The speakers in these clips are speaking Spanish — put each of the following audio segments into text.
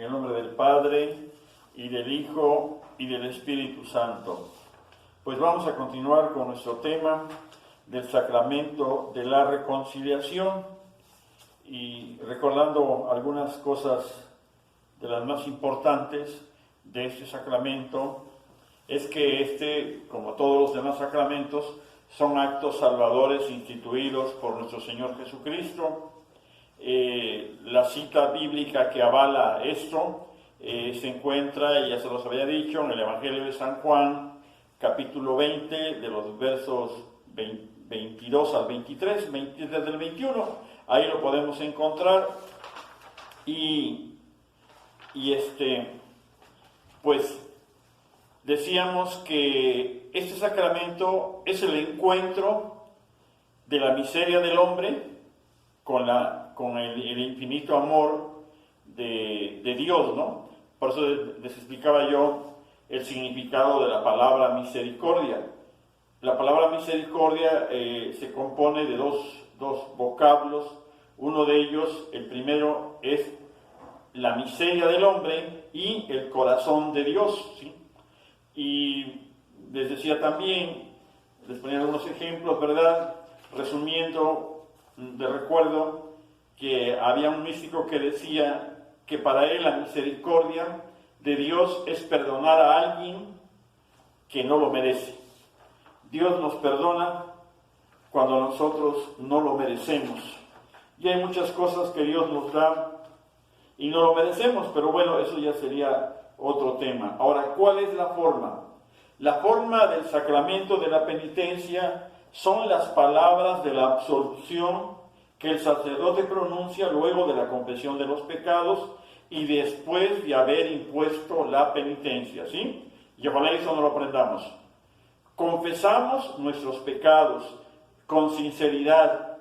En el nombre del Padre, y del Hijo, y del Espíritu Santo. Pues vamos a continuar con nuestro tema del sacramento de la reconciliación y recordando algunas cosas de las más importantes de este sacramento. Es que este, como todos los demás sacramentos, son actos salvadores instituidos por nuestro Señor Jesucristo. La cita bíblica que avala esto se encuentra, y ya se los había dicho, en el Evangelio de San Juan, capítulo 20, de los versos 22 al 23, desde el 21, ahí lo podemos encontrar. Pues decíamos que este sacramento es el encuentro de la miseria del hombre con el infinito amor de Dios, ¿no? Por eso les explicaba yo el significado de la palabra misericordia. La palabra misericordia se compone de dos vocablos. Uno de ellos, el primero, es la miseria del hombre y el corazón de Dios, ¿sí? Y les decía también, les ponía algunos ejemplos, ¿verdad? Resumiendo, de recuerdo que había un místico que decía que para él la misericordia de Dios es perdonar a alguien que no lo merece. Dios nos perdona cuando nosotros no lo merecemos. Y hay muchas cosas que Dios nos da y no lo merecemos, pero bueno, eso ya sería otro tema. Ahora, ¿cuál es la forma? La forma del sacramento de la penitencia son las palabras de la absolución que el sacerdote pronuncia luego de la confesión de los pecados y después de haber impuesto la penitencia, ¿sí? Y ojalá eso no lo aprendamos. Confesamos nuestros pecados con sinceridad,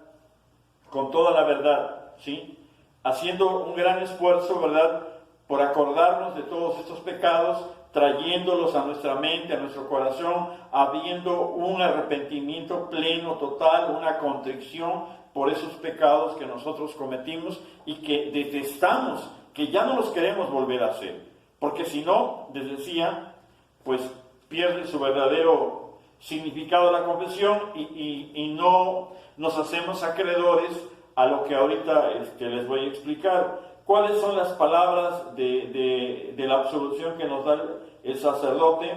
con toda la verdad, ¿sí? Haciendo un gran esfuerzo, ¿verdad?, por acordarnos de todos estos pecados, trayéndolos a nuestra mente, a nuestro corazón, habiendo un arrepentimiento pleno, total, una contrición por esos pecados que nosotros cometimos y que detestamos, que ya no los queremos volver a hacer. Porque si no, les decía, pues pierde su verdadero significado la confesión y no nos hacemos acreedores a lo que ahorita les voy a explicar. ¿Cuáles son las palabras de la absolución que nos da el sacerdote?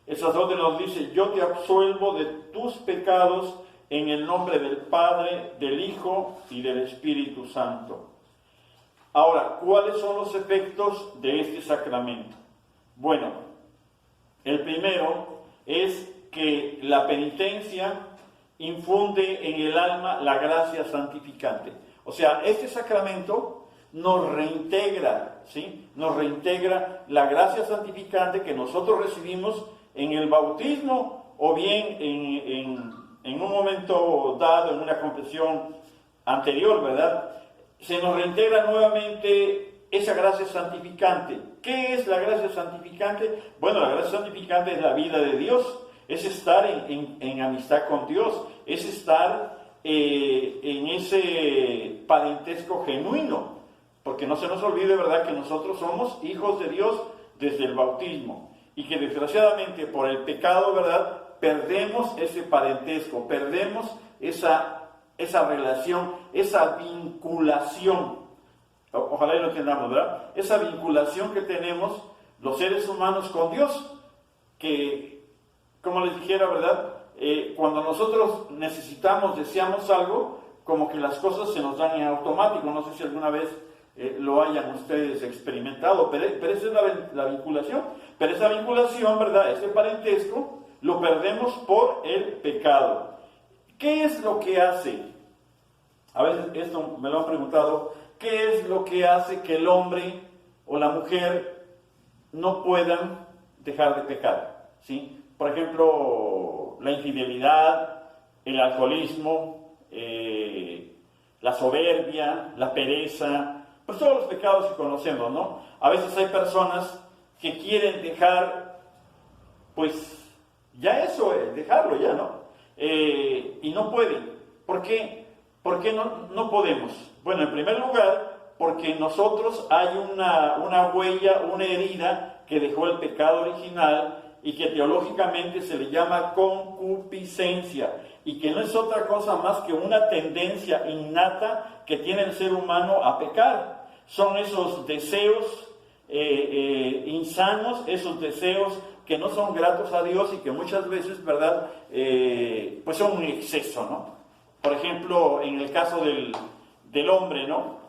El sacerdote nos dice: yo te absuelvo de tus pecados en el nombre del Padre, del Hijo y del Espíritu Santo. Ahora, ¿cuáles son los efectos de este sacramento? Bueno, el primero es que la penitencia infunde en el alma la gracia santificante. O sea, este sacramento nos reintegra, ¿sí? Nos reintegra la gracia santificante que nosotros recibimos en el bautismo o bien en un momento dado, en una confesión anterior, ¿verdad? Se nos reintegra nuevamente esa gracia santificante. ¿Qué es la gracia santificante? Bueno, la gracia santificante es la vida de Dios, es estar en amistad con Dios, es estar en ese parentesco genuino. Porque no se nos olvide, ¿verdad?, que nosotros somos hijos de Dios desde el bautismo y que desgraciadamente por el pecado, ¿verdad?, perdemos ese parentesco, perdemos esa relación, esa vinculación. Ojalá y lo entendamos, ¿verdad? Esa vinculación que tenemos los seres humanos con Dios, que, como les dijera, ¿verdad?, cuando nosotros necesitamos, deseamos algo, como que las cosas se nos dan en automático. No sé si alguna vez lo hayan ustedes experimentado, pero esa es la vinculación. Pero esa vinculación, ¿verdad?, ese parentesco, lo perdemos por el pecado. ¿Qué es lo que hace? A veces esto me lo han preguntado. ¿Qué es lo que hace que el hombre o la mujer no puedan dejar de pecar? ¿Sí? Por ejemplo, la infidelidad, el alcoholismo, la soberbia, la pereza, pues todos los pecados que conocemos, ¿no? A veces hay personas que quieren dejar, pues ya eso, dejarlo ya, ¿no? Y no pueden. ¿Por qué? ¿Por qué no podemos? Bueno, en primer lugar, porque en nosotros hay una huella, una herida que dejó el pecado original y que teológicamente se le llama concupiscencia, y que no es otra cosa más que una tendencia innata que tiene el ser humano a pecar. Son esos deseos insanos, esos deseos que no son gratos a Dios y que muchas veces, ¿verdad?, pues son un exceso, ¿no? Por ejemplo, en el caso del hombre, ¿no?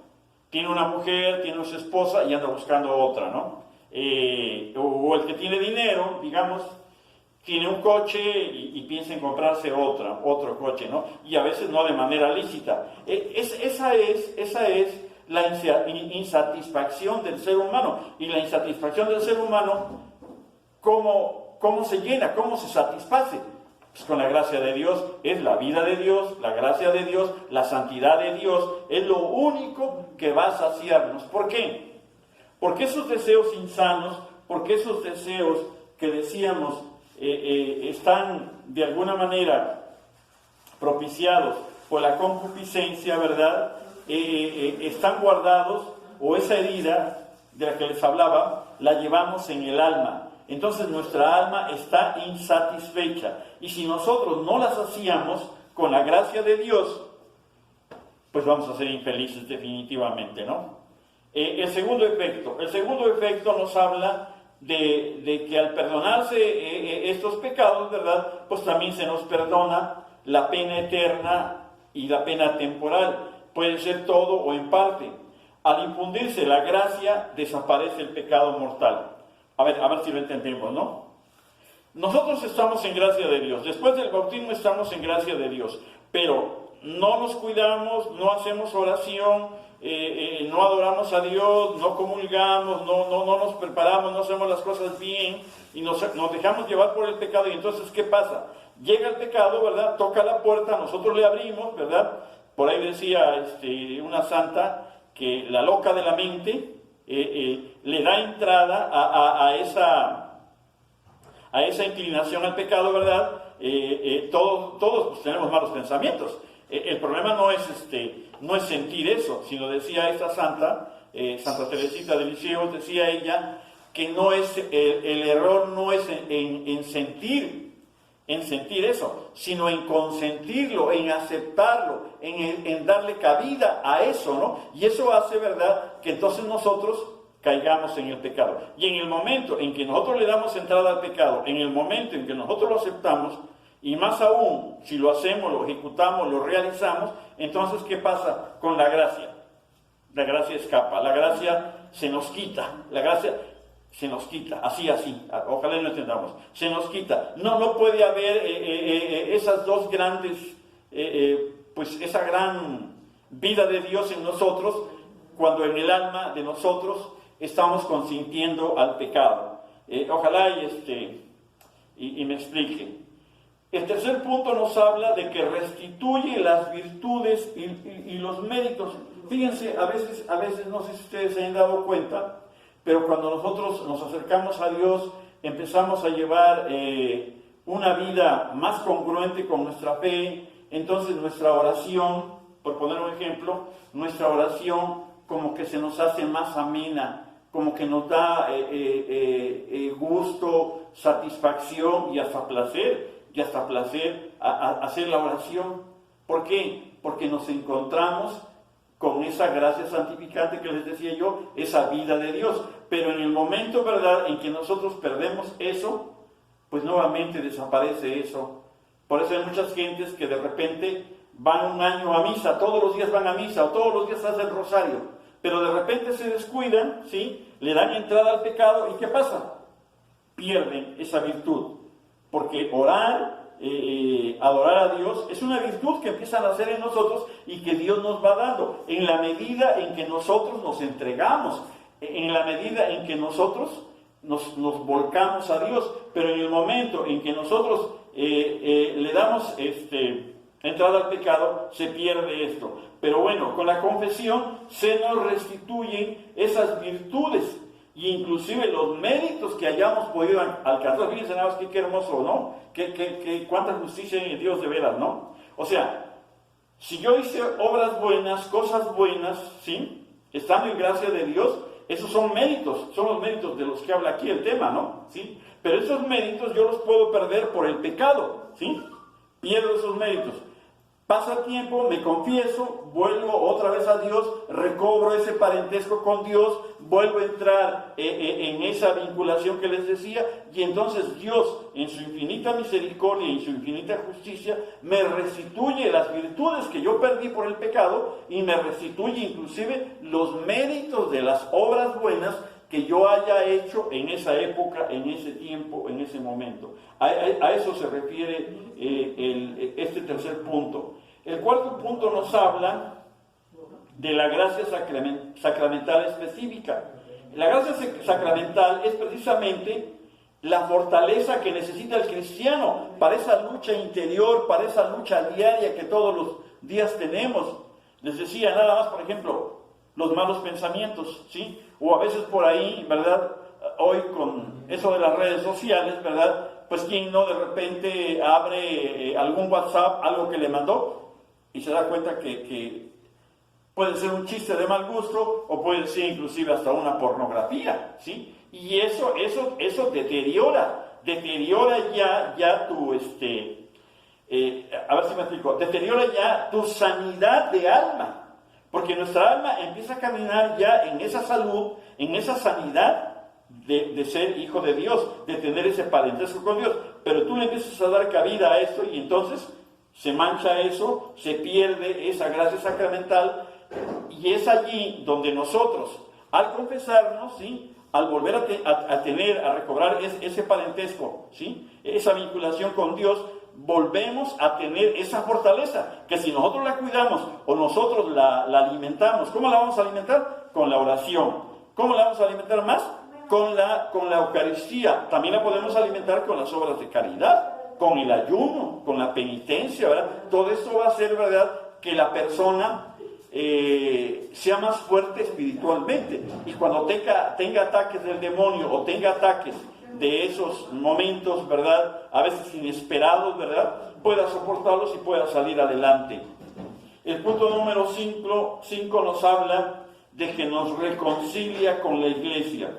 Tiene una mujer, tiene su esposa y anda buscando otra, ¿no? O el que tiene dinero, digamos, tiene un coche y piensa en comprarse otro coche, ¿no? Y a veces no de manera lícita. Esa es la insatisfacción del ser humano. Y la insatisfacción del ser humano, ¿cómo se llena? ¿Cómo se satisface? Pues con la gracia de Dios. Es la vida de Dios, la gracia de Dios, la santidad de Dios. Es lo único que va a saciarnos. ¿Por qué? Porque esos deseos insanos, porque esos deseos que decíamos están de alguna manera propiciados por la concupiscencia, ¿verdad? Están guardados, o esa herida de la que les hablaba, la llevamos en el alma. Entonces nuestra alma está insatisfecha. Y si nosotros no la saciamos con la gracia de Dios, pues vamos a ser infelices definitivamente, ¿no? El segundo efecto nos habla de que al perdonarse estos pecados, ¿verdad?, pues también se nos perdona la pena eterna y la pena temporal. Puede ser todo o en parte. Al infundirse la gracia, desaparece el pecado mortal. A ver si lo entendemos, ¿no? Nosotros estamos en gracia de Dios. Después del bautismo estamos en gracia de Dios. Pero no nos cuidamos, no hacemos oración, no adoramos a Dios, no comulgamos, no nos preparamos, no hacemos las cosas bien y nos dejamos llevar por el pecado. Y entonces, ¿qué pasa? Llega el pecado, ¿verdad? Toca la puerta, nosotros le abrimos, ¿verdad? Por ahí decía una santa que la loca de la mente le da entrada a esa inclinación al pecado, ¿verdad? Todos pues, tenemos malos pensamientos. El problema no es sentir eso, sino decía esta santa, Santa Teresita de Lisieux, decía ella, que no es el error no es en sentir eso, sino en consentirlo, en aceptarlo, en darle cabida a eso, ¿no? Y eso hace, ¿verdad?, que entonces nosotros caigamos en el pecado. Y en el momento en que nosotros le damos entrada al pecado, en el momento en que nosotros lo aceptamos, y más aún, si lo hacemos, lo ejecutamos, lo realizamos, entonces, ¿qué pasa con la gracia? La gracia escapa, la gracia se nos quita, la gracia se nos quita, así, ojalá lo entendamos, se nos quita. No puede haber esas dos grandes, pues esa gran vida de Dios en nosotros, cuando en el alma de nosotros estamos consintiendo al pecado. Ojalá y me explique. El tercer punto nos habla de que restituye las virtudes y los méritos. Fíjense, a veces no sé si ustedes se han dado cuenta, pero cuando nosotros nos acercamos a Dios, empezamos a llevar una vida más congruente con nuestra fe, entonces nuestra oración, por poner un ejemplo, nuestra oración como que se nos hace más amena, como que nos da gusto, satisfacción y hasta placer a hacer la oración. ¿Por qué? Porque nos encontramos con esa gracia santificante que les decía yo, esa vida de Dios. Pero en el momento, ¿verdad?, en que nosotros perdemos eso, pues nuevamente desaparece eso. Por eso hay muchas gentes que de repente van un año a misa, todos los días van a misa, o todos los días hacen el rosario, pero de repente se descuidan, ¿sí?, le dan entrada al pecado, ¿y qué pasa? Pierden esa virtud. Porque orar, adorar a Dios, es una virtud que empieza a nacer en nosotros y que Dios nos va dando, en la medida en que nosotros nos entregamos, en la medida en que nosotros nos volcamos a Dios. Pero en el momento en que nosotros le damos entrada al pecado, se pierde esto. Pero bueno, con la confesión se nos restituyen esas virtudes, y inclusive los méritos que hayamos podido alcanzar. Fíjense nada más qué hermoso, ¿no? Cuánta justicia en Dios de veras, ¿no? O sea, si yo hice obras buenas, cosas buenas, ¿sí?, estando en gracia de Dios, esos son méritos, son los méritos de los que habla aquí el tema, ¿no? ¿Sí? Pero esos méritos yo los puedo perder por el pecado, ¿sí? Pierdo esos méritos. Pasa tiempo, me confieso, vuelvo otra vez a Dios, recobro ese parentesco con Dios, vuelvo a entrar en esa vinculación que les decía, y entonces Dios, en su infinita misericordia y en su infinita justicia, me restituye las virtudes que yo perdí por el pecado y me restituye inclusive los méritos de las obras buenas que yo haya hecho en esa época, en ese tiempo, en ese momento. A eso se refiere este tercer punto. El cuarto punto nos habla de la gracia sacramental específica. La gracia sacramental es precisamente la fortaleza que necesita el cristiano para esa lucha interior, para esa lucha diaria que todos los días tenemos. Les decía, nada más, por ejemplo, los malos pensamientos, ¿sí? O a veces por ahí, ¿verdad? Hoy con eso de las redes sociales, ¿verdad? Pues quien no de repente abre algún WhatsApp, algo que le mandó, y se da cuenta que puede ser un chiste de mal gusto, o puede ser inclusive hasta una pornografía, ¿sí? Y eso deteriora ya tu, a ver si me explico, deteriora ya tu sanidad de alma. Porque nuestra alma empieza a caminar ya en esa salud, en esa sanidad de ser hijo de Dios, de tener ese parentesco con Dios. Pero tú le empiezas a dar cabida a esto y entonces se mancha eso, se pierde esa gracia sacramental y es allí donde nosotros, al confesarnos, ¿sí? Al volver a recobrar ese parentesco, ¿sí? Esa vinculación con Dios, volvemos a tener esa fortaleza, que si nosotros la cuidamos o nosotros la alimentamos, ¿cómo la vamos a alimentar? Con la oración. ¿Cómo la vamos a alimentar más? Con la Eucaristía. También la podemos alimentar con las obras de caridad, con el ayuno, con la penitencia, ¿verdad? Todo esto va a hacer, ¿verdad?, que la persona sea más fuerte espiritualmente. Y cuando tenga ataques del demonio o tenga ataques de esos momentos, ¿verdad?, a veces inesperados, ¿verdad?, pueda soportarlos y pueda salir adelante. El punto número 5 nos habla de que nos reconcilia con la iglesia.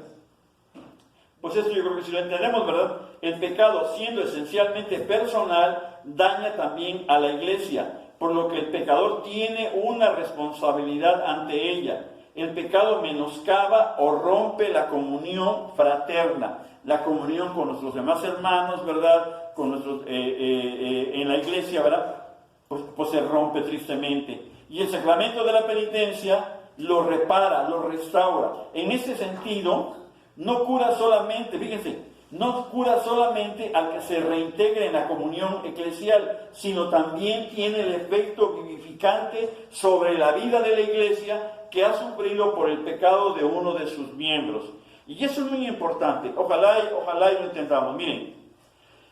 Pues esto yo creo que si lo entendemos, ¿verdad?, el pecado, siendo esencialmente personal, daña también a la iglesia, por lo que el pecador tiene una responsabilidad ante ella. El pecado menoscaba o rompe la comunión fraterna, la comunión con nuestros demás hermanos, ¿verdad?, con nuestros, en la iglesia, ¿verdad?, pues se rompe tristemente. Y el sacramento de la penitencia lo repara, lo restaura. En ese sentido, no cura solamente, fíjense, no cura solamente al que se reintegre en la comunión eclesial, sino también tiene el efecto vivificante sobre la vida de la iglesia que ha sufrido por el pecado de uno de sus miembros. Y eso es muy importante. Ojalá y lo entendamos. Miren,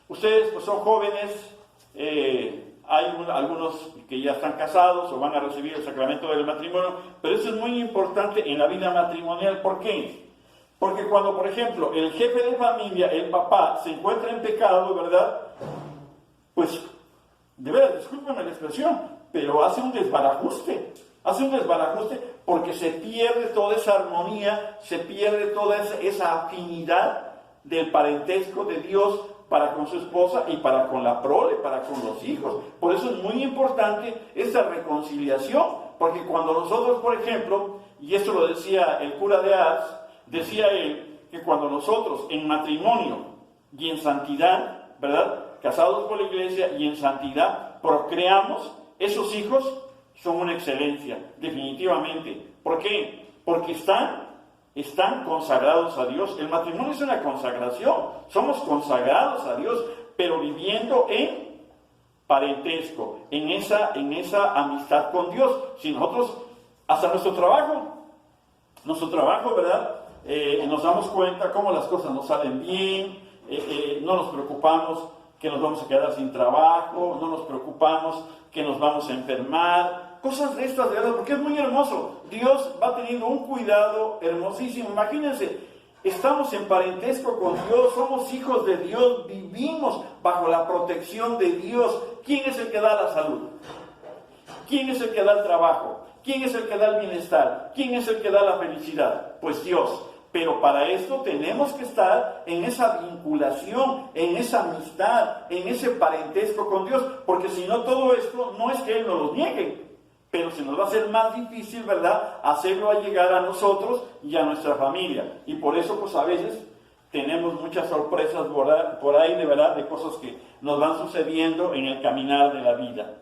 ustedes pues son jóvenes, hay algunos que ya están casados o van a recibir el sacramento del matrimonio, pero eso es muy importante en la vida matrimonial. ¿Por qué? Porque cuando, por ejemplo, el jefe de familia, el papá, se encuentra en pecado, ¿verdad?, pues, de verdad, discúlpenme la expresión, pero hace un desbarajuste porque se pierde toda esa armonía, se pierde toda esa afinidad del parentesco de Dios para con su esposa y para con la prole, para con los hijos. Por eso es muy importante esa reconciliación, porque cuando nosotros, por ejemplo, y esto lo decía el cura de Ars, decía él que cuando nosotros en matrimonio y en santidad, ¿verdad?, casados por la iglesia y en santidad, procreamos, esos hijos son una excelencia, definitivamente. ¿Por qué? Porque están consagrados a Dios. El matrimonio es una consagración, somos consagrados a Dios, pero viviendo en parentesco, en esa amistad con Dios. Si nosotros, hasta nuestro trabajo, ¿verdad?, nos damos cuenta cómo las cosas no salen bien, no nos preocupamos que nos vamos a quedar sin trabajo, no nos preocupamos que nos vamos a enfermar, cosas de estas, ¿verdad?, porque es muy hermoso. Dios va teniendo un cuidado hermosísimo. Imagínense, estamos en parentesco con Dios, somos hijos de Dios, vivimos bajo la protección de Dios. ¿Quién es el que da la salud? ¿Quién es el que da el trabajo? ¿Quién es el que da el bienestar? ¿Quién es el que da la felicidad? Pues Dios. Pero para esto tenemos que estar en esa vinculación, en esa amistad, en ese parentesco con Dios, porque si no todo esto no es que Él nos lo niegue, pero se nos va a hacer más difícil, ¿verdad?, hacerlo llegar a nosotros y a nuestra familia. Y por eso, pues a veces tenemos muchas sorpresas por ahí, de verdad, de cosas que nos van sucediendo en el caminar de la vida.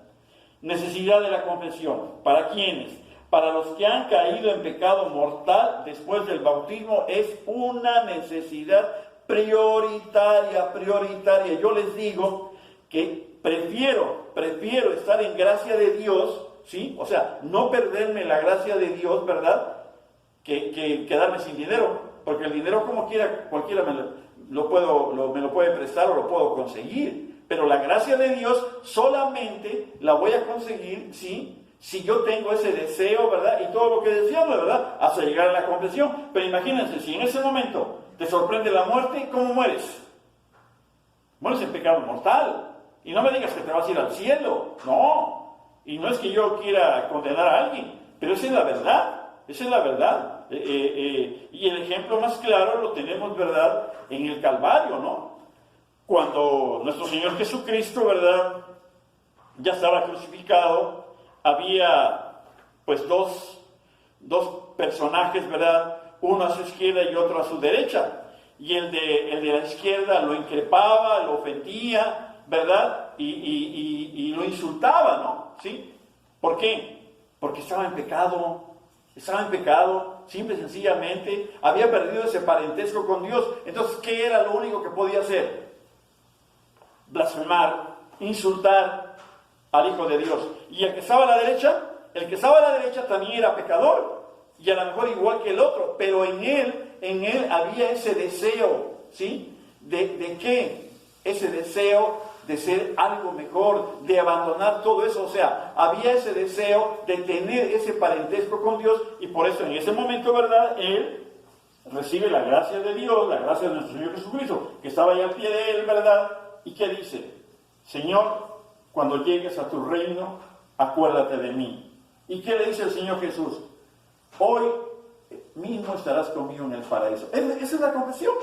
Necesidad de la confesión. ¿Para quiénes? Para los que han caído en pecado mortal después del bautismo es una necesidad prioritaria. Yo les digo que prefiero estar en gracia de Dios, ¿sí? O sea, no perderme la gracia de Dios, ¿verdad?, que quedarme sin dinero, porque el dinero como quiera, cualquiera me lo puede prestar o lo puedo conseguir, pero la gracia de Dios solamente la voy a conseguir, ¿sí?, si yo tengo ese deseo, ¿verdad?, y todo lo que deseamos, ¿verdad?, hasta llegar a la confesión. Pero imagínense, si en ese momento te sorprende la muerte, ¿cómo mueres? Mueres en pecado mortal. Y no me digas que te vas a ir al cielo. No. Y no es que yo quiera condenar a alguien, pero esa es la verdad. Esa es la verdad. Y el ejemplo más claro lo tenemos, ¿verdad?, en el Calvario, ¿no? Cuando nuestro Señor Jesucristo, ¿verdad?, ya estaba crucificado, había pues dos personajes, ¿verdad?, uno a su izquierda y otro a su derecha. Y el de la izquierda lo increpaba, lo ofendía, ¿verdad?, y lo insultaba, ¿no? ¿Sí? ¿Por qué? Porque estaba en pecado, simple y sencillamente, había perdido ese parentesco con Dios. Entonces, ¿qué era lo único que podía hacer? Blasfemar, insultar al Hijo de Dios. Y el que estaba a la derecha también era pecador, y a lo mejor igual que el otro, pero en él había ese deseo, ¿sí? ¿De qué? Ese deseo de ser algo mejor, de abandonar todo eso. O sea, había ese deseo de tener ese parentesco con Dios, y por eso en ese momento, ¿verdad?, él recibe la gracia de Dios, la gracia de nuestro Señor Jesucristo, que estaba ahí al pie de él, ¿verdad? ¿Y qué dice? Señor, cuando llegues a tu reino, acuérdate de mí. ¿Y qué le dice el Señor Jesús? Hoy mismo estarás conmigo en el paraíso. Esa es la confesión.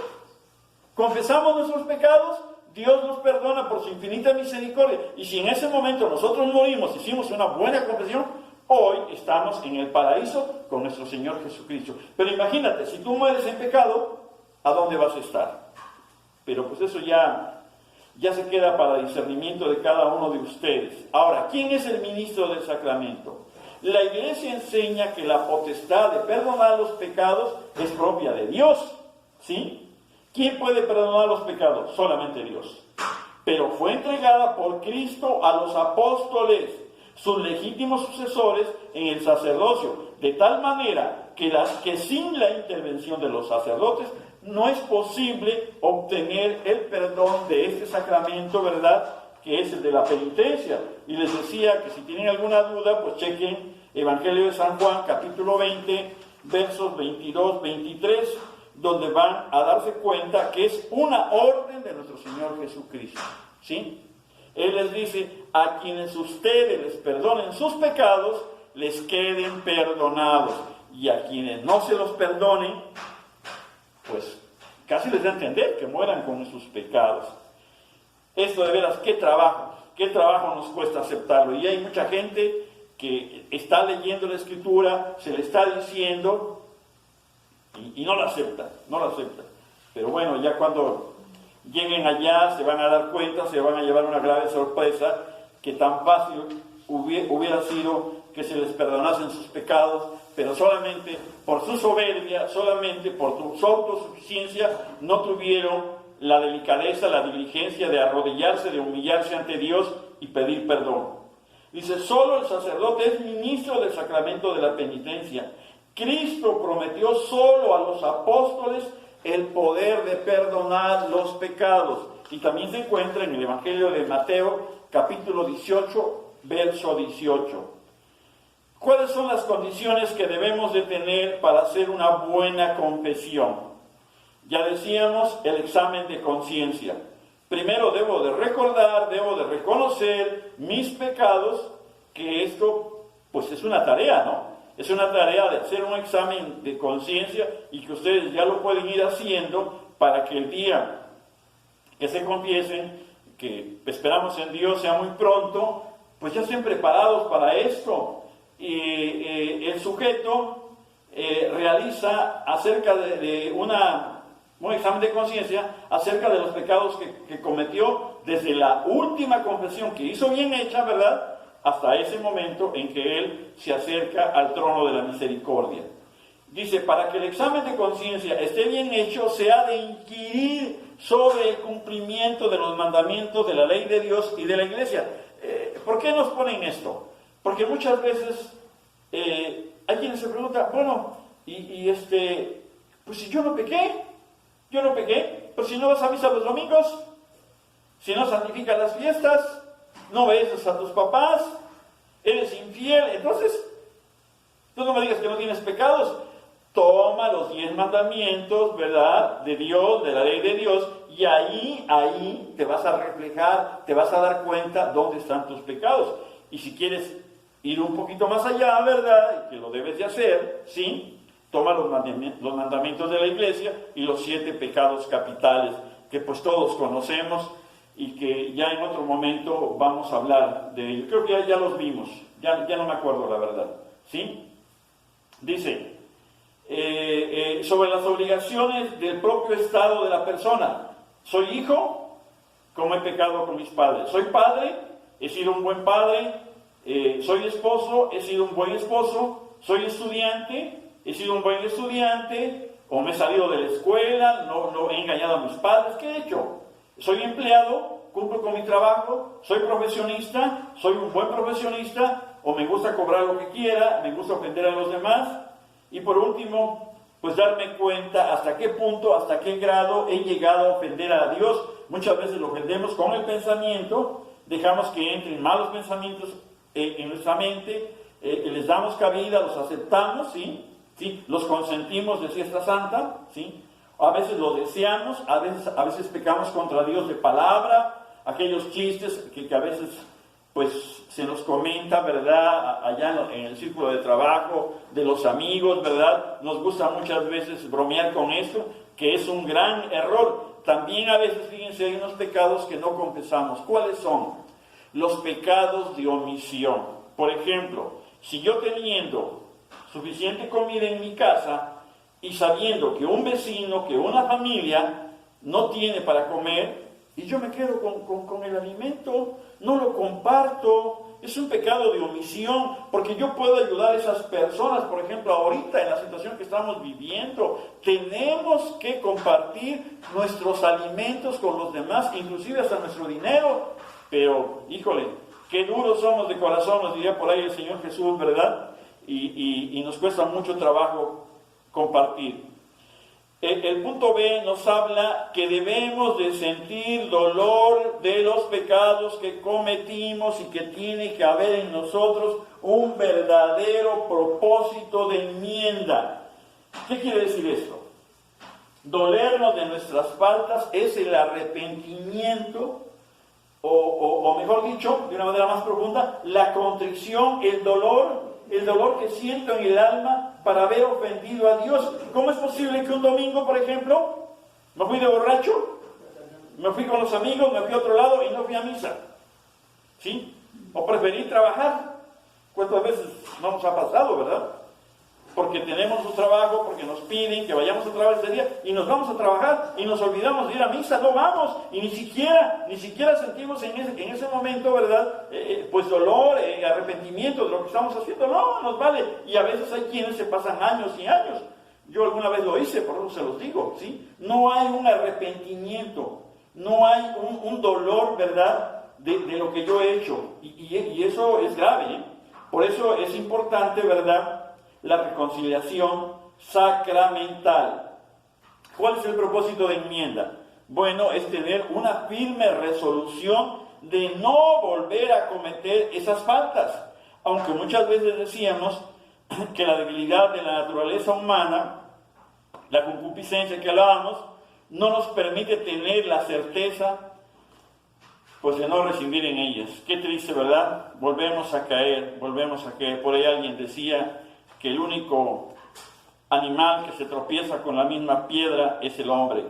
Confesamos nuestros pecados, Dios nos perdona por su infinita misericordia. Y si en ese momento nosotros morimos, hicimos una buena confesión, hoy estamos en el paraíso con nuestro Señor Jesucristo. Pero imagínate, si tú mueres en pecado, ¿a dónde vas a estar? Pero pues eso ya se queda para discernimiento de cada uno de ustedes. Ahora, ¿quién es el ministro del sacramento? La Iglesia enseña que la potestad de perdonar los pecados es propia de Dios, ¿sí? ¿Quién puede perdonar los pecados? Solamente Dios. Pero fue entregada por Cristo a los apóstoles, sus legítimos sucesores en el sacerdocio, de tal manera que sin la intervención de los sacerdotes no es posible obtener el perdón de este sacramento, ¿verdad?, que es el de la penitencia. Y les decía que si tienen alguna duda, pues chequen Evangelio de San Juan, capítulo 20, versos 22, 23, donde van a darse cuenta que es una orden de nuestro Señor Jesucristo, ¿sí? Él les dice, a quienes ustedes les perdonen sus pecados, les queden perdonados. Y a quienes no se los perdonen, pues casi les da a entender que mueran con sus pecados. Esto de veras, qué trabajo nos cuesta aceptarlo. Y hay mucha gente que está leyendo la Escritura, se le está diciendo y no la acepta. Pero bueno, ya cuando lleguen allá se van a dar cuenta, se van a llevar una grave sorpresa, que tan fácil hubiera sido que se les perdonasen sus pecados, pero solamente por su soberbia, solamente por su autosuficiencia, no tuvieron la delicadeza, la diligencia de arrodillarse, de humillarse ante Dios y pedir perdón. Dice, solo el sacerdote es ministro del sacramento de la penitencia. Cristo prometió solo a los apóstoles el poder de perdonar los pecados. Y también se encuentra en el Evangelio de Mateo, capítulo 18, verso 18. ¿Cuáles son las condiciones que debemos de tener para hacer una buena confesión? Ya decíamos, el examen de conciencia. Primero debo de recordar, debo de reconocer mis pecados, que esto pues es una tarea, ¿no? Es una tarea de hacer un examen de conciencia y que ustedes ya lo pueden ir haciendo para que el día que se confiesen, que esperamos en Dios sea muy pronto, pues ya estén preparados para esto. Y el sujeto realiza acerca de un examen de conciencia acerca de los pecados que cometió desde la última confesión que hizo bien hecha, ¿verdad?, hasta ese momento en que él se acerca al trono de la misericordia. Dice, para que el examen de conciencia esté bien hecho, se ha de inquirir sobre el cumplimiento de los mandamientos de la ley de Dios y de la iglesia. ¿Por qué nos ponen esto? Porque muchas veces hay quienes se preguntan, bueno, pues si yo no pequé, pero si no vas a misa los domingos, si no santificas las fiestas, no besas a tus papás, eres infiel, entonces, tú no me digas que no tienes pecados. Toma los 10 mandamientos, ¿verdad?, de Dios, de la ley de Dios, y ahí te vas a reflejar, te vas a dar cuenta dónde están tus pecados. Y si quieres ir un poquito más allá, ¿verdad?, que lo debes de hacer, ¿sí?, toma los mandamientos de la iglesia y los 7 pecados capitales, que pues todos conocemos, y que ya en otro momento vamos a hablar de ellos. Creo que ya los vimos, ya no me acuerdo la verdad, ¿sí? Dice, sobre las obligaciones del propio estado de la persona. Soy hijo, como he pecado con mis padres. Soy padre, he sido un buen padre. Soy esposo, he sido un buen esposo. Soy estudiante, he sido un buen estudiante. O me he salido de la escuela, no he engañado a mis padres. ¿Qué he hecho? Soy empleado, cumplo con mi trabajo, soy profesionista, soy un buen profesionista, o me gusta cobrar lo que quiera, me gusta ofender a los demás. Y por último, pues darme cuenta hasta qué punto, hasta qué grado he llegado a ofender a Dios. Muchas veces lo ofendemos con el pensamiento, dejamos que entren malos pensamientos en nuestra mente, les damos cabida, los aceptamos, ¿sí? Los consentimos de fiesta santa, ¿sí? A veces lo deseamos, a veces pecamos contra Dios de palabra, aquellos chistes que a veces pues se nos comenta, ¿verdad?, allá en el círculo de trabajo, de los amigos, ¿verdad? Nos gusta muchas veces bromear con esto, que es un gran error. También a veces, fíjense, hay unos pecados que no confesamos. ¿Cuáles son? Los pecados de omisión. Por ejemplo, si yo teniendo suficiente comida en mi casa, y sabiendo que un vecino, que una familia no tiene para comer, y yo me quedo con el alimento, no lo comparto, es un pecado de omisión, porque yo puedo ayudar a esas personas. Por ejemplo, ahorita en la situación que estamos viviendo, tenemos que compartir nuestros alimentos con los demás, inclusive hasta nuestro dinero, pero, híjole, qué duros somos de corazón, nos diría por ahí el Señor Jesús, ¿verdad? Y nos cuesta mucho trabajo compartir. El punto B nos habla que debemos de sentir dolor de los pecados que cometimos y que tiene que haber en nosotros un verdadero propósito de enmienda. ¿Qué quiere decir esto? Dolernos de nuestras faltas es el arrepentimiento, o mejor dicho, de una manera más profunda, la contrición, el dolor que siento en el alma para haber ofendido a Dios. ¿Cómo es posible que un domingo, por ejemplo, me fui de borracho, me fui con los amigos, me fui a otro lado y no fui a misa? ¿Sí? O preferí trabajar. ¿Cuántas veces no nos ha pasado, verdad? Porque tenemos un trabajo, porque nos piden que vayamos a trabajar ese día y nos vamos a trabajar y nos olvidamos de ir a misa, no vamos, y ni siquiera sentimos en ese momento, ¿verdad?, pues dolor, arrepentimiento de lo que estamos haciendo. No, nos vale. Y a veces hay quienes se pasan años y años. Yo alguna vez lo hice, por eso se los digo, ¿sí? No hay un arrepentimiento, no hay un dolor, ¿verdad?, de lo que yo he hecho, y eso es grave, ¿eh? Por eso es importante, ¿verdad?, la reconciliación sacramental. ¿Cuál es el propósito de enmienda? Bueno, es tener una firme resolución de no volver a cometer esas faltas. Aunque muchas veces decíamos que la debilidad de la naturaleza humana, la concupiscencia que hablábamos, no nos permite tener la certeza pues de no rescindir en ellas. Qué triste, ¿verdad? Volvemos a caer. Por ahí alguien decía que el único animal que se tropieza con la misma piedra es el hombre.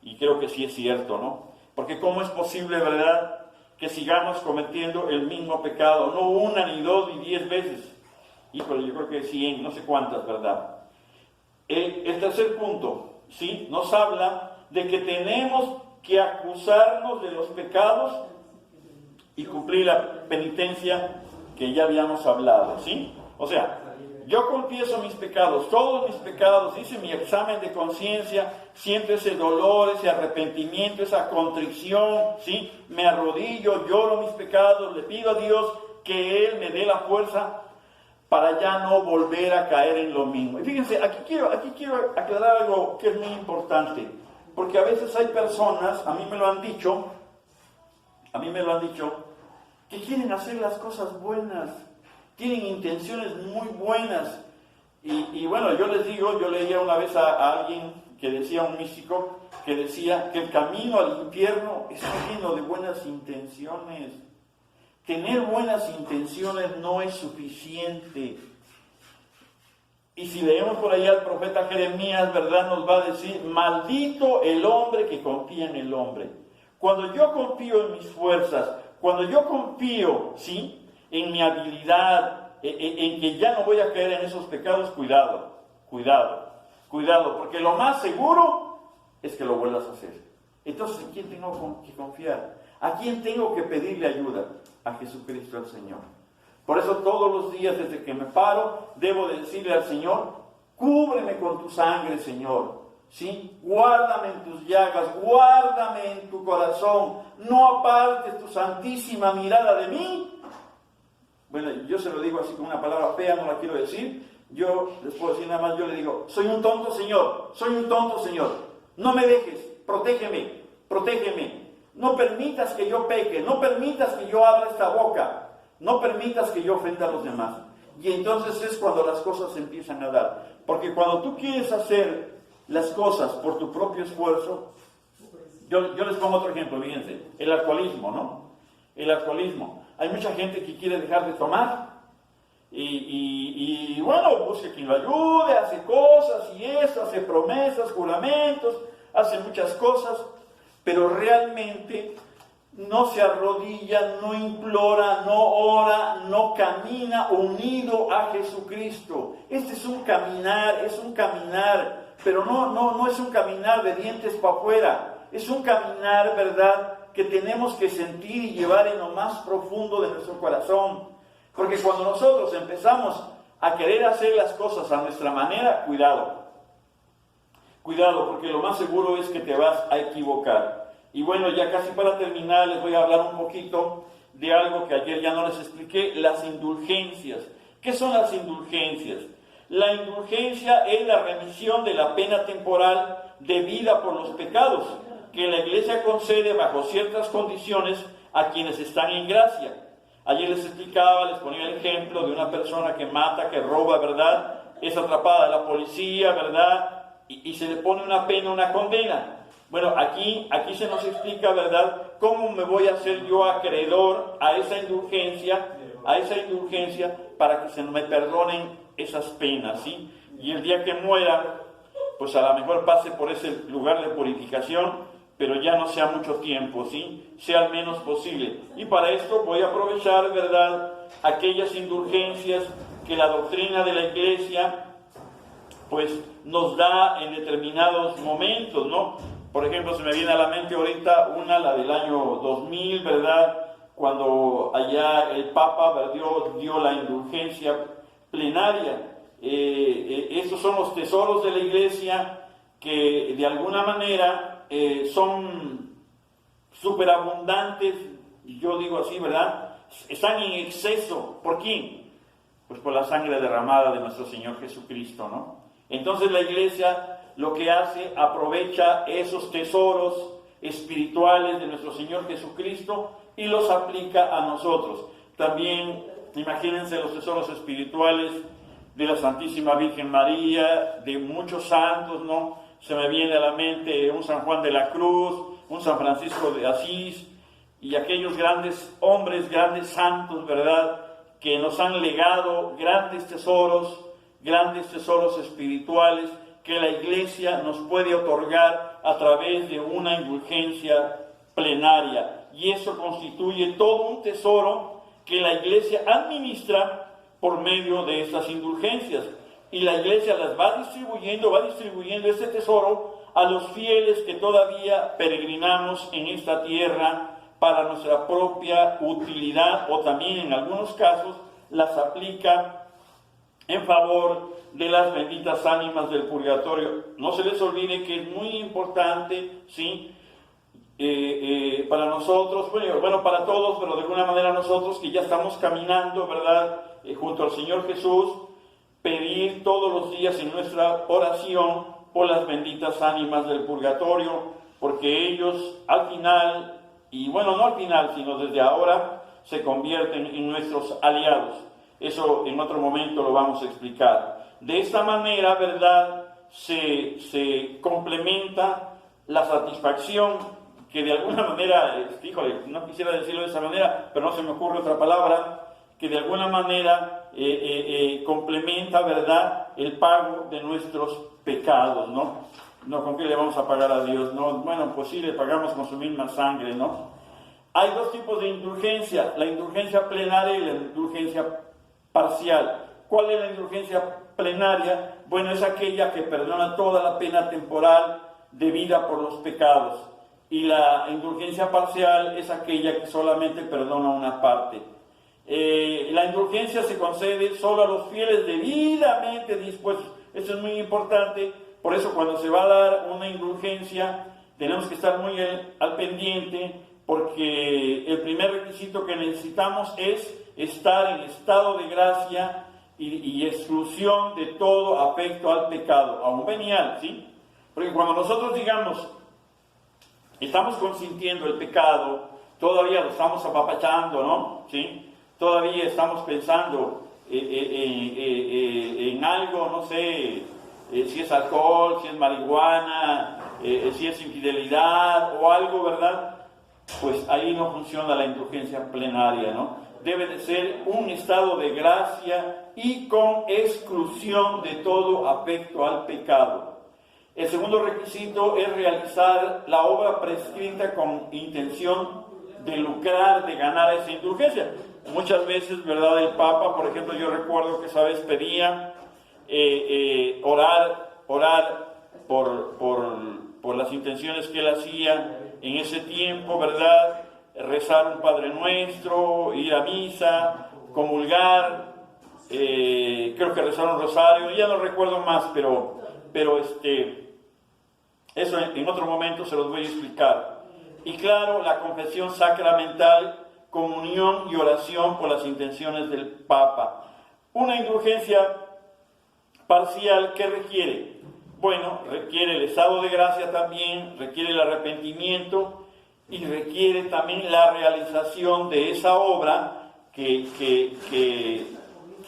Y creo que sí es cierto, ¿no? Porque ¿cómo es posible, verdad, que sigamos cometiendo el mismo pecado? No una, ni dos, ni 10 veces. Híjole, yo creo que 100, no sé cuántas, ¿verdad? El tercer punto, ¿sí? Nos habla de que tenemos que acusarnos de los pecados y cumplir la penitencia que ya habíamos hablado, ¿sí? O sea, yo confieso mis pecados, todos mis pecados, hice mi examen de conciencia, siento ese dolor, ese arrepentimiento, esa contrición, ¿sí? Me arrodillo, lloro mis pecados, le pido a Dios que Él me dé la fuerza para ya no volver a caer en lo mismo. Y fíjense, aquí quiero aclarar algo que es muy importante, porque a veces hay personas, a mí me lo han dicho, que quieren hacer las cosas buenas, tienen intenciones muy buenas. Y bueno, yo les digo, yo leía una vez a alguien que decía, un místico, que decía que el camino al infierno está lleno de buenas intenciones. Tener buenas intenciones no es suficiente. Y si leemos por ahí al profeta Jeremías, ¿verdad? Nos va a decir, maldito el hombre que confía en el hombre. Cuando yo confío en mis fuerzas, cuando yo confío, ¿sí?, en mi habilidad, en que ya no voy a caer en esos pecados, cuidado, porque lo más seguro es que lo vuelvas a hacer. Entonces, ¿en quién tengo que confiar? ¿A quién tengo que pedirle ayuda? A Jesucristo el Señor. Por eso todos los días desde que me paro, debo de decirle al Señor, cúbreme con tu sangre, Señor. ¿Sí? Guárdame en tus llagas, guárdame en tu corazón, no apartes tu santísima mirada de mí. Bueno, yo se lo digo así con una palabra fea, no la quiero decir. Yo les puedo decir nada más, yo le digo, soy un tonto, Señor, no me dejes, protégeme. No permitas que yo peque, no permitas que yo abra esta boca, no permitas que yo ofenda a los demás. Y entonces es cuando las cosas empiezan a dar. Porque cuando tú quieres hacer las cosas por tu propio esfuerzo, yo les pongo otro ejemplo, fíjense, el alcoholismo, ¿no? El alcoholismo. Hay mucha gente que quiere dejar de tomar y bueno, busca quien lo ayude, hace cosas y eso, hace promesas, juramentos, hace muchas cosas, pero realmente no se arrodilla, no implora, no ora, no camina unido a Jesucristo. Este es un caminar, pero no es un caminar de dientes para afuera, es un caminar, ¿verdad?, que tenemos que sentir y llevar en lo más profundo de nuestro corazón. Porque cuando nosotros empezamos a querer hacer las cosas a nuestra manera, cuidado, porque lo más seguro es que te vas a equivocar. Y bueno, ya casi para terminar, les voy a hablar un poquito de algo que ayer ya no les expliqué, las indulgencias. ¿Qué son las indulgencias? La indulgencia es la remisión de la pena temporal debida por los pecados que la Iglesia concede bajo ciertas condiciones a quienes están en gracia. Ayer les explicaba, les ponía el ejemplo de una persona que mata, que roba, ¿verdad? Es atrapada de la policía, ¿verdad? Y se le pone una pena, una condena. Bueno, aquí se nos explica, ¿verdad?, cómo me voy a hacer yo acreedor a esa indulgencia para que se me perdonen esas penas, ¿sí? Y el día que muera, pues a lo mejor pase por ese lugar de purificación, pero ya no sea mucho tiempo, ¿sí? Sea al menos posible. Y para esto voy a aprovechar, ¿verdad?, aquellas indulgencias que la doctrina de la Iglesia, pues, nos da en determinados momentos, ¿no? Por ejemplo, se me viene a la mente ahorita la del año 2000, ¿verdad?, cuando allá el Papa dio la indulgencia plenaria. Estos son los tesoros de la Iglesia que de alguna manera son superabundantes, yo digo así, ¿verdad? Están en exceso. ¿Por quién? Pues por la sangre derramada de nuestro Señor Jesucristo, ¿no? Entonces la Iglesia lo que hace, aprovecha esos tesoros espirituales de nuestro Señor Jesucristo y los aplica a nosotros. También, imagínense los tesoros espirituales de la Santísima Virgen María, de muchos santos, ¿no? Se me viene a la mente un San Juan de la Cruz, un San Francisco de Asís, y aquellos grandes hombres, grandes santos, ¿verdad?, que nos han legado grandes tesoros espirituales que la Iglesia nos puede otorgar a través de una indulgencia plenaria. Y eso constituye todo un tesoro que la Iglesia administra por medio de estas indulgencias. Y la Iglesia las va distribuyendo ese tesoro a los fieles que todavía peregrinamos en esta tierra para nuestra propia utilidad, o también en algunos casos las aplica en favor de las benditas ánimas del purgatorio. No se les olvide que es muy importante, ¿sí?, para nosotros, bueno, para todos, pero de alguna manera nosotros que ya estamos caminando, ¿verdad?, junto al Señor Jesús, pedir todos los días en nuestra oración por las benditas ánimas del purgatorio, porque ellos al final, y bueno, no al final, sino desde ahora, se convierten en nuestros aliados. Eso en otro momento lo vamos a explicar. De esta manera, ¿verdad?, se complementa la satisfacción que de alguna manera, híjole, no quisiera decirlo de esa manera, pero no se me ocurre otra palabra, que de alguna manera complementa, ¿verdad?, el pago de nuestros pecados, ¿no? No, ¿con qué le vamos a pagar a Dios? No, bueno, pues sí, le pagamos con su misma sangre, ¿no? Hay dos tipos de indulgencia, la indulgencia plenaria y la indulgencia parcial. ¿Cuál es la indulgencia plenaria? Bueno, es aquella que perdona toda la pena temporal debida por los pecados. Y la indulgencia parcial es aquella que solamente perdona una parte. La indulgencia se concede solo a los fieles debidamente dispuestos. Esto es muy importante. Por eso cuando se va a dar una indulgencia tenemos que estar muy al pendiente, porque el primer requisito que necesitamos es estar en estado de gracia y exclusión de todo afecto al pecado, aún venial, ¿sí? Porque cuando nosotros digamos, estamos consintiendo el pecado, todavía lo estamos apapachando, ¿no? ¿Sí? Todavía estamos pensando en algo, no sé, si es alcohol, si es marihuana, si es infidelidad o algo, ¿verdad? Pues ahí no funciona la indulgencia plenaria, ¿no? Debe de ser un estado de gracia y con exclusión de todo afecto al pecado. El segundo requisito es realizar la obra prescrita con intención de lucrar, de ganar esa indulgencia. Muchas veces, ¿verdad?, el Papa, por ejemplo, yo recuerdo que esa vez pedía orar por las intenciones que él hacía en ese tiempo, ¿verdad?, rezar un Padre Nuestro, ir a misa, comulgar, creo que rezar un rosario, ya no recuerdo más, pero eso en otro momento se los voy a explicar. Y claro, la confesión sacramental, comunión y oración por las intenciones del Papa. Una indulgencia parcial, ¿qué requiere? Bueno, requiere el estado de gracia también, requiere el arrepentimiento y requiere también la realización de esa obra que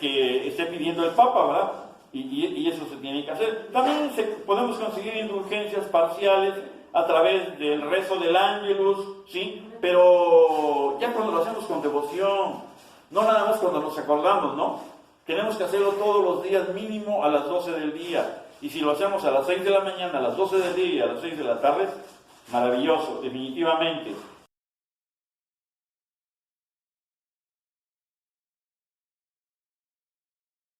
esté pidiendo el Papa, ¿verdad? Y eso se tiene que hacer. También podemos conseguir indulgencias parciales a través del rezo del Ángelus, ¿sí? Pero ya cuando lo hacemos con devoción, no nada más cuando nos acordamos, ¿no? Tenemos que hacerlo todos los días, mínimo a las 12 del día. Y si lo hacemos a las 6 de la mañana, a las 12 del día y a las 6 de la tarde, maravilloso, definitivamente.